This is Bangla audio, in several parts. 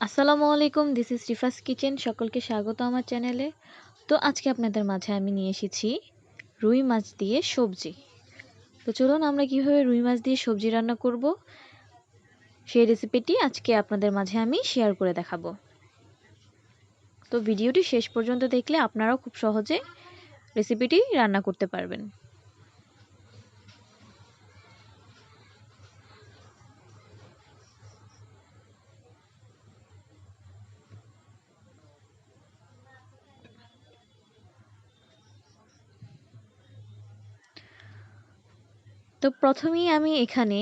আসসালামু আলাইকুম, দিস ইজ রিফাস কিচেন। সকলকে স্বাগত আমার চ্যানেলে। তো আজকে আপনাদের মাঝে আমি নিয়ে এসেছি রুই মাছ দিয়ে সবজি। তো চলুন আমরা কিভাবে রুই মাছ দিয়ে সবজি রান্না করব সেই রেসিপিটি আজকে আপনাদের মাঝে আমি শেয়ার করে দেখাবো। তো ভিডিওটি শেষ পর্যন্ত দেখলে আপনারাও খুব সহজে রেসিপিটি রান্না করতে পারবেন। তো প্রথমেই আমি এখানে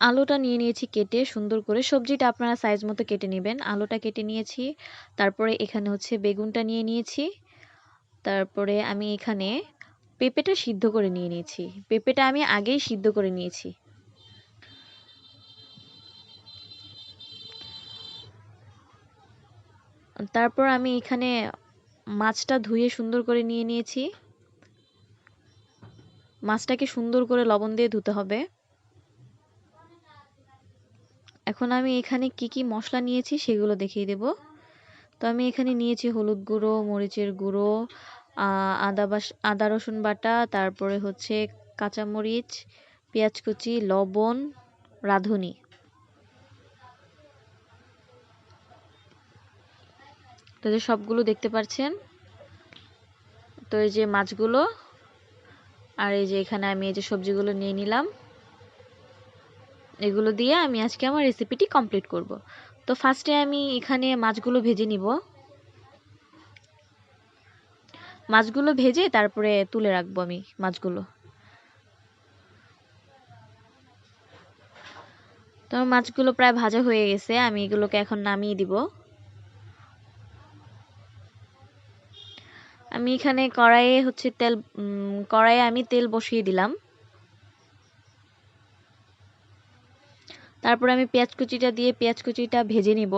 আলুটা নিয়ে নিয়েছি কেটে সুন্দর করে। সবজিটা আপনারা সাইজ মতো কেটে নেবেন। আলুটা কেটে নিয়েছি। তারপরে এখানে হচ্ছে বেগুনটা নিয়ে নিয়েছি। তারপরে আমি এখানে পেঁপেটা সিদ্ধ করে নিয়ে নিয়েছি। পেঁপেটা আমি আগেই সিদ্ধ করে নিয়েছি। তারপর আমি এখানে মাছটা ধুয়ে সুন্দর করে নিয়ে নিয়েছি। মাছটাকে সুন্দর করে লবণ দিয়ে ধুতে হবে। এখন আমি এখানে কি কি মশলা নিয়েছি সেগুলো দেখিয়ে দেব। তো আমি এখানে নিয়েছি হলুদ গুঁড়ো, মরিচের গুঁড়ো, আদা রসুন বাটা, তারপরে হচ্ছে কাঁচামরিচ, পেঁয়াজ কুচি, লবণ, রাঁধুনি। তো যে সবগুলো দেখতে পাচ্ছেন। তো এই যে মাছগুলো আর এই যে এখানে আমি এই যে সবজিগুলো নিয়ে নিলাম। এগুলো দিয়ে আমি আজকে আমার রেসিপিটি কমপ্লিট করব। তো ফার্স্টে আমি এখানে মাছগুলো ভেজে নিব। মাছগুলো ভেজে তারপরে তুলে রাখবো আমি মাছগুলো। তো মাছগুলো প্রায় ভাজা হয়ে গেছে, আমি এগুলোকে এখন নামিয়ে দিব। আমি এখানে কড়াইয়ে আমি তেল বসিয়ে দিলাম। তারপরে আমি পেঁয়াজ কুচিটা দিয়ে পেঁয়াজ কুচিটা ভেজে নিব।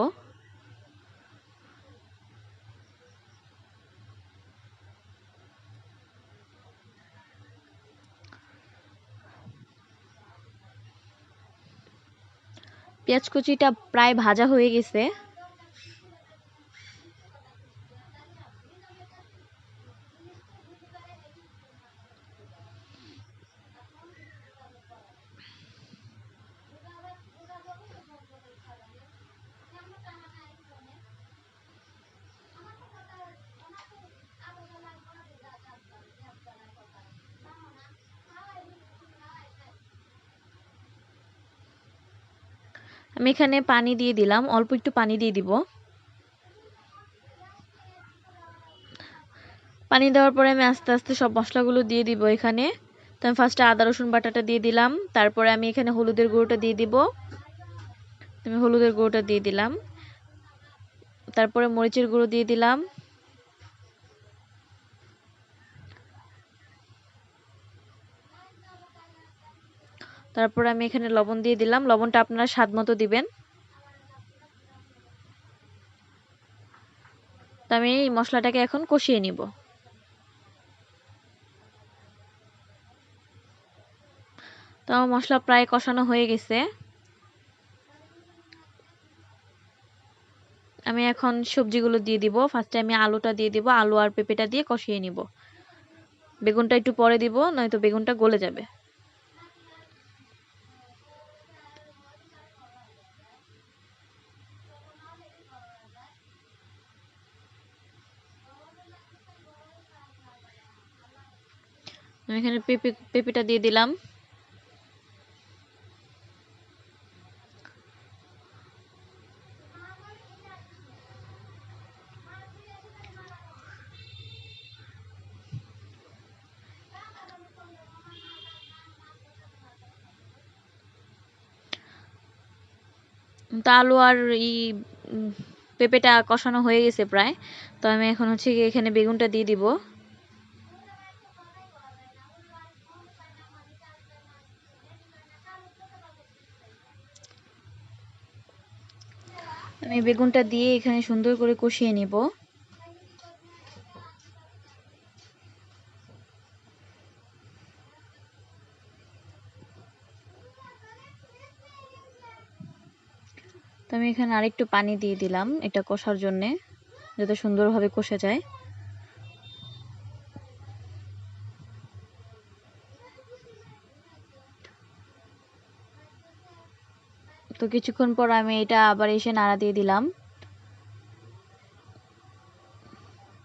পেঁয়াজ কুচিটা প্রায় ভাজা হয়ে গেছে। আমি এখানে পানি দিয়ে দিলাম, অল্প একটু পানি দিয়ে দিব। পানি দেওয়ার পরে আমি আস্তে আস্তে সব মশলাগুলো দিয়ে দিব এখানে। তো আমি ফার্স্টে আদা রসুন বাটাটা দিয়ে দিলাম। তারপরে আমি এখানে হলুদের গুঁড়োটা দিয়ে দিব। আমি হলুদের গুঁড়োটা দিয়ে দিলাম। তারপরে মরিচের গুঁড়ো দিয়ে দিলাম। তারপরে আমি এখানে লবণ দিয়ে দিলাম। লবণটা আপনারা স্বাদ মতো দিবেন। তো আমি এই মশলাটাকে এখন কষিয়ে নিব। তো আমার মশলা প্রায় কষানো হয়ে গেছে। আমি এখন সবজিগুলো দিয়ে দিব। ফার্স্টে আমি আলুটা দিয়ে দিব। আলু আর পেঁপেটা দিয়ে কষিয়ে নিব। বেগুনটা একটু পরে দিব, নয়তো বেগুনটা গলে যাবে। আমি এখানে পেঁপেটা দিয়ে দিলাম। তো আলু আর উম, পেঁপেটা কষানো হয়ে গেছে প্রায়। তো আমি এখন হচ্ছে গিয়ে এখানে বেগুনটা দিয়ে দিব। আমি বেগুনটা দিয়ে এখানে সুন্দর করে কষিয়ে নিব। তো আমি এখানে আরেকটু পানি দিয়ে দিলাম এটা কষার জন্য, যাতে সুন্দরভাবে কষে যায়। তো কিছুক্ষণ পর আমি এটা আবার এসে নাড়া দিয়ে দিলাম।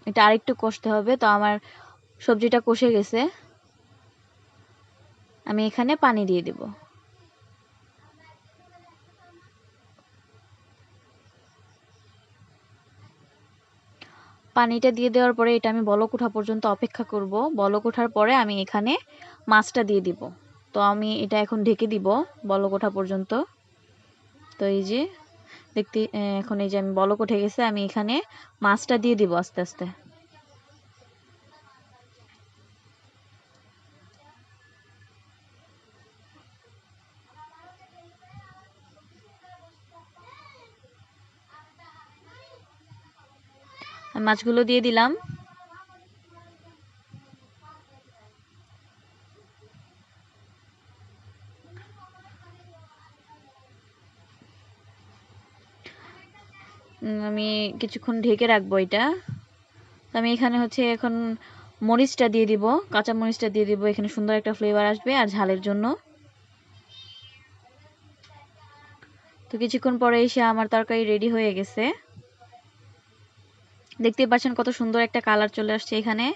এটা আরেকটু কষতে হবে। তো আমার সবজিটা কষে গেছে, আমি এখানে পানি দিয়ে দিব। পানিটা দিয়ে দেওয়ার পরে এটা আমি বলক ওঠা পর্যন্ত অপেক্ষা করব। বলক ওঠার পরে আমি এখানে মাছটা দিয়ে দিব। তো আমি এটা এখন ঢেকে দিব বলক ওঠা পর্যন্ত। তো এই যে দেখতে এখন এই যে আমি বলক উঠে গেছে, আমি এখানে মাছটা দিয়ে দিব আস্তে আস্তে। মাছগুলো দিয়ে দিলাম। আমি কিছুক্ষণ ঢেকে রাখবো এটা। আমি এখানে হচ্ছে এখন মরিচটা দিয়ে দিব, কাঁচা মরিচটা দিয়ে দিব, এখানে সুন্দর একটা ফ্লেভার আসবে আর ঝালের জন্য। তো কিছুক্ষণ পরে এসে আমার তরকারি রেডি হয়ে গেছে। দেখতেই পাচ্ছেন কত সুন্দর একটা কালার চলে আসছে এখানে।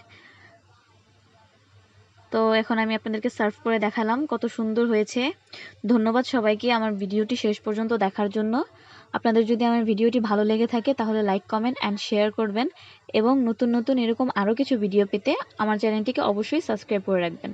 তো এখন আমি আপনাদেরকে সার্ভ করে দেখালাম কত সুন্দর হয়েছে। ধন্যবাদ সবাইকে আমার ভিডিওটি শেষ পর্যন্ত দেখার জন্য। আপনাদের যদি আমার ভিডিওটি ভালো লেগে থাকে তাহলে লাইক, কমেন্ট অ্যান্ড শেয়ার করবেন এবং নতুন নতুন এরকম আরও কিছু ভিডিও পেতে আমার চ্যানেলটিকে অবশ্যই সাবস্ক্রাইব করে রাখবেন।